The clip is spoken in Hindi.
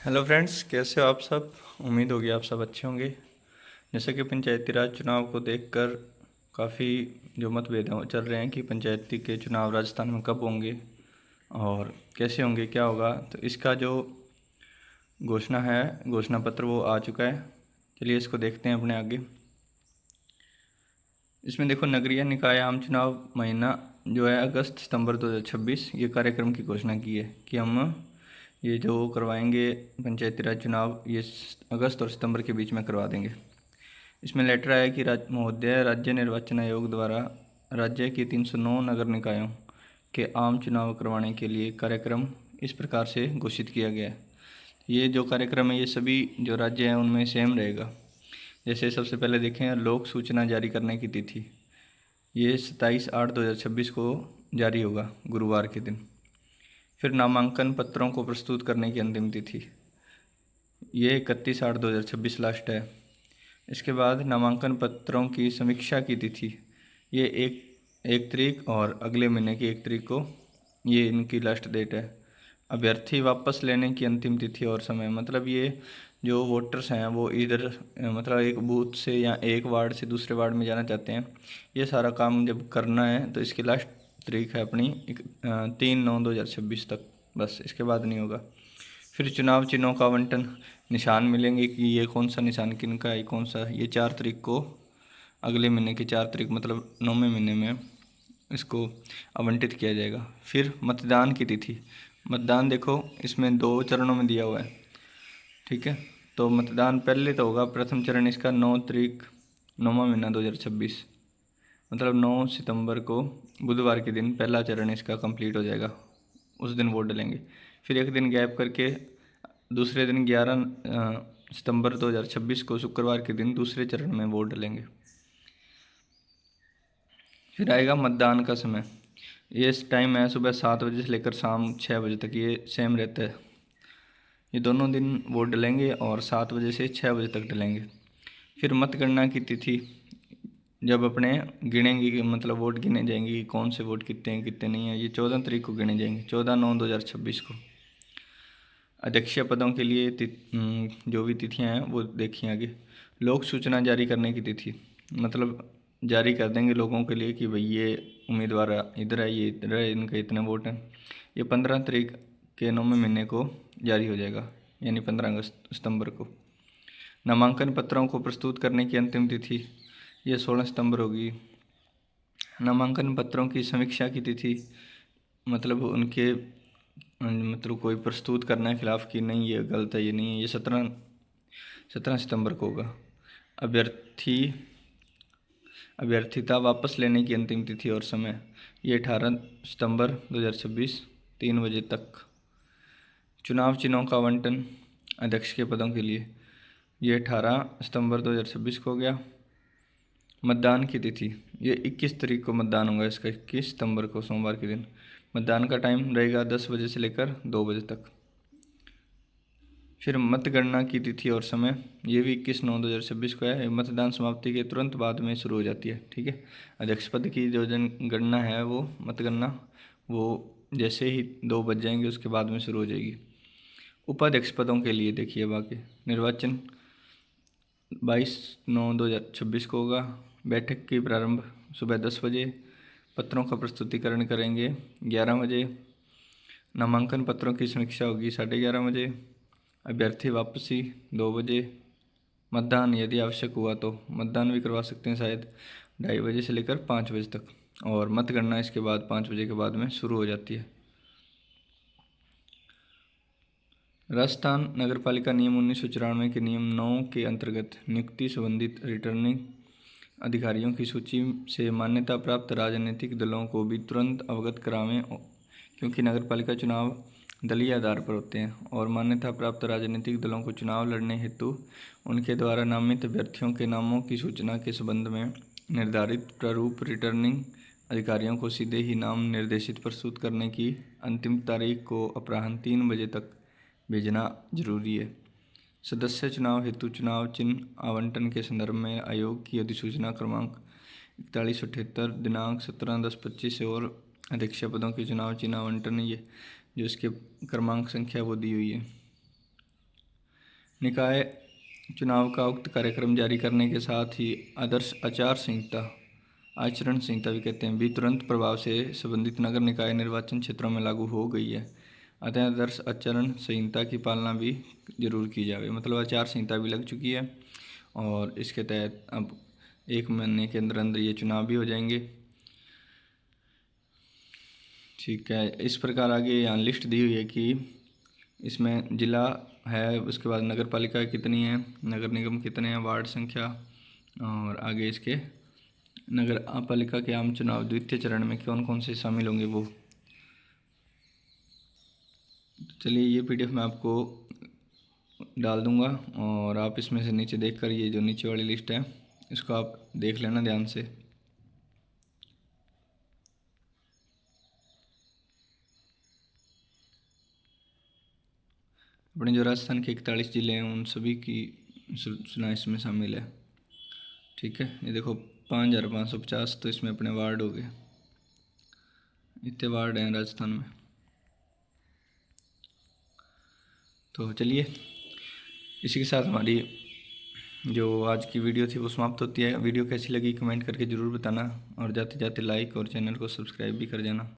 हेलो फ्रेंड्स, कैसे हो आप सब। उम्मीद होगी आप सब अच्छे होंगे। जैसे कि पंचायती राज चुनाव को देखकर काफ़ी जो मतभेद चल रहे हैं कि पंचायती के चुनाव राजस्थान में कब होंगे और कैसे होंगे, क्या होगा। तो इसका जो घोषणा है, घोषणा पत्र वो आ चुका है। चलिए इसको देखते हैं अपने आगे। इसमें देखो, नगरीय निकाय आम चुनाव महीना जो है अगस्त सितंबर 2026, ये कार्यक्रम की घोषणा की है कि हम ये जो करवाएंगे पंचायती राज चुनाव, ये अगस्त और सितंबर के बीच में करवा देंगे। इसमें लेटर आया कि महोदय, राज्य निर्वाचन आयोग द्वारा राज्य की 309 नगर निकायों के आम चुनाव करवाने के लिए कार्यक्रम इस प्रकार से घोषित किया गया है। ये जो कार्यक्रम है ये सभी जो राज्य हैं उनमें सेम रहेगा। जैसे सबसे पहले देखें, लोक सूचना जारी करने की तिथि, ये 27/8/2026 को जारी होगा, गुरुवार के दिन। फिर नामांकन पत्रों को प्रस्तुत करने की अंतिम तिथि, ये 31/8/2026 लास्ट है। इसके बाद नामांकन पत्रों की समीक्षा की तिथि, ये एक तारीख और अगले महीने की 1 तारीख को ये इनकी लास्ट डेट है। अभ्यर्थी वापस लेने की अंतिम तिथि और समय, मतलब ये जो वोटर्स हैं वो इधर मतलब एक बूथ से या एक वार्ड से दूसरे वार्ड में जाना चाहते हैं, ये सारा काम जब करना है तो इसकी लास्ट तारीख है अपनी 3/9/2026 तक, बस इसके बाद नहीं होगा। फिर चुनाव चिन्हों का आवंटन, निशान मिलेंगे कि ये कौन सा निशान किन का है, कौन सा, ये 4 तारीख को अगले महीने की 4 तारीख मतलब 9वें महीने में इसको आवंटित किया जाएगा। फिर मतदान की तिथि, मतदान देखो इसमें 2 चरणों में दिया हुआ है, ठीक है। तो मतदान पहले तो होगा, प्रथम चरण इसका 9 तारीख 9वां महीना 2026, मतलब 9 सितंबर को बुधवार के दिन पहला चरण इसका कंप्लीट हो जाएगा, उस दिन वोट डलेंगे। फिर एक दिन गैप करके दूसरे दिन 11 सितंबर 2026 को शुक्रवार के दिन दूसरे चरण में वोट डलेंगे। फिर आएगा मतदान का समय, ये टाइम है सुबह 7 बजे से लेकर शाम 6 बजे तक, ये सेम रहता है। ये दोनों दिन वोट डलेंगे और 7 बजे से 6 बजे तक डलेंगे। फिर मतगणना की तिथि, जब अपने गिनेंगे कि मतलब वोट गिने जाएंगे कि कौन से वोट कितने हैं कितने नहीं हैं, ये 14 तारीख को गिने जाएंगे, 14/9/2026 को। अध्यक्षीय पदों के लिए जो भी तिथियां हैं वो देखिए आगे। लोक सूचना जारी करने की तिथि, मतलब जारी कर देंगे लोगों के लिए कि भाई ये उम्मीदवार इधर है, ये इधर है, इनके इतने वोट हैं। ये 15 तारीख के 9वें महीने को जारी हो जाएगा, यानी 15 सितंबर को। नामांकन पत्रों को प्रस्तुत करने की अंतिम तिथि, ये 16 सितंबर होगी। नामांकन पत्रों की समीक्षा की तिथि, मतलब उनके मतलब कोई प्रस्तुत करना है खिलाफ कि नहीं ये गलत है, ये नहीं है, ये 17 सितंबर को होगा। अभ्यर्थी अभ्यर्थिता वापस लेने की अंतिम तिथि और समय, ये 18 सितंबर 2026 3 बजे तक। चुनाव चिन्हों का आवंटन अध्यक्ष के पदों के लिए, ये 18 सितंबर 2026 को हो गया। मतदान की तिथि, ये 21 तारीख को मतदान होगा इसका, 21 सितंबर को सोमवार के दिन। मतदान का टाइम रहेगा 10 बजे से लेकर 2 बजे तक। फिर मतगणना की तिथि और समय, ये भी 21/9/2026 को है। मतदान समाप्ति के तुरंत बाद में शुरू हो जाती है, ठीक है। अध्यक्ष पद की जो जनगणना है वो मतगणना, वो जैसे ही 2 बज जाएंगे उसके बाद में शुरू हो जाएगी। उपाध्यक्ष पदों के लिए देखिए बाकी निर्वाचन 22/9/2026 को होगा। बैठक की प्रारंभ सुबह 10 बजे, पत्रों का प्रस्तुतिकरण करेंगे 11 बजे। नामांकन पत्रों की समीक्षा होगी 11:30 बजे। अभ्यर्थी वापसी 2 बजे। मतदान यदि आवश्यक हुआ तो मतदान भी करवा सकते हैं शायद 2:30 बजे से लेकर 5 बजे तक, और मतगणना इसके बाद 5 बजे के बाद में शुरू हो जाती है। राजस्थान नगरपालिका नियम 1994 के नियम 9 के अंतर्गत नियुक्ति संबंधित रिटर्निंग अधिकारियों की सूची से मान्यता प्राप्त राजनीतिक दलों को भी तुरंत अवगत करावें, क्योंकि नगरपालिका चुनाव दलीय आधार पर होते हैं और मान्यता प्राप्त राजनीतिक दलों को चुनाव लड़ने हेतु उनके द्वारा नामित अभ्यर्थियों के नामों की सूचना के संबंध में निर्धारित प्रारूप रिटर्निंग अधिकारियों को सीधे ही नाम निर्देशित प्रस्तुत करने की अंतिम तारीख को अपराह्न 3 बजे तक भेजना जरूरी है। सदस्य चुनाव हेतु चुनाव चिन्ह आवंटन के संदर्भ में आयोग की अधिसूचना क्रमांक 4178 दिनांक 17/10/25 से और अध्यक्षीय पदों के चुनाव चिन्ह आवंटन, ये जो इसके क्रमांक संख्या वो दी हुई है। निकाय चुनाव का उक्त कार्यक्रम जारी करने के साथ ही आदर्श आचार संहिता, आचरण संहिता भी कहते हैं, भी तुरंत प्रभाव से संबंधित नगर निकाय निर्वाचन क्षेत्रों में लागू हो गई है। अतः आदर्श आचरण संहिता की पालना भी जरूर की जाए। मतलब आचार संहिता भी लग चुकी है और इसके तहत अब 1 महीने के अंदर अंदर ये चुनाव भी हो जाएंगे। ठीक है, इस प्रकार आगे यहाँ लिस्ट दी हुई है कि इसमें जिला है, उसके बाद नगर पालिका कितनी है, नगर निगम कितने हैं, वार्ड संख्या, और आगे इसके नगर पालिका के आम चुनाव द्वितीय चरण में कौन कौन से शामिल होंगे वो। चलिए ये PDF मैं आपको डाल दूंगा और आप इसमें से नीचे देखकर ये जो नीचे वाली लिस्ट है इसको आप देख लेना ध्यान से। अपने जो राजस्थान के 41 जिले हैं उन सभी की सूचना इसमें शामिल है। ठीक है, ये देखो 5550 तो इसमें अपने वार्ड हो गए, इतने वार्ड हैं राजस्थान में। तो चलिए इसी के साथ हमारी जो आज की वीडियो थी वो समाप्त होती है। वीडियो कैसी लगी कमेंट करके ज़रूर बताना और जाते जाते लाइक और चैनल को सब्सक्राइब भी कर जाना।